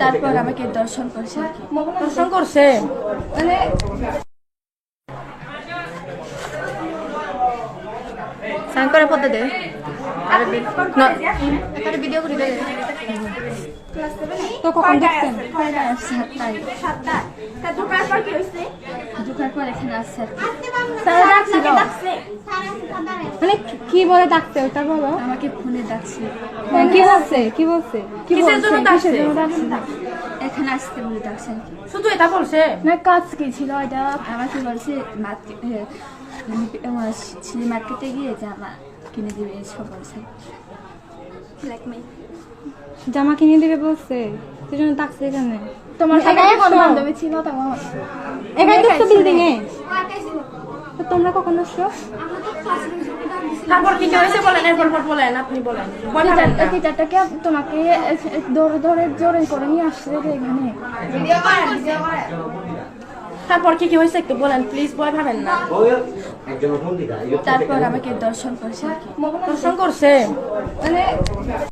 তারপর আমাকে দর্শন করছে আর কি। দর্শন করছে মানে সাইন করে পড়তে দে একটা ভিডিও করে দে। তো কখন দেখছেন? ঢোকার পর এখানে আসছে আর কি। স্যার ডাকছিল মানে কি বলে ডাকতে ওটা বলো। আমাকে ফোনে ডাকছে। কি বলছে কি বলছে কিসের জন্য ডাকছে? এখানে আসতে বলে ডাকছে আর কি। শুধু এটা বলছে না কাজ কি ছিল এটা? আমাকে বলছে মার্কেটে গিয়ে জামা কিনে দিবে এসব বলছে। জামা কিনে দিবে বলছে, সেজন্য ডাকছে এখানে। তোমার একাই কোন আসছো? বান্ধবী ছিল তোমার? একাই তো বিল্ডিং এ। তো তোমরা কখন আসছো? তারপর কি হয়েছে বলেন, এরপর বলেন, আপনি বলেন। টিচারটাকে তোমাকে ধরে ধরে জোরে করে নিয়ে আসছে এখানে। তারপর কি হয়েছে একটু বলেন প্লিজ, ভয় পাবেন না। তারপর আমাকে দর্শন করছে আর কি। দর্শন করছে মানে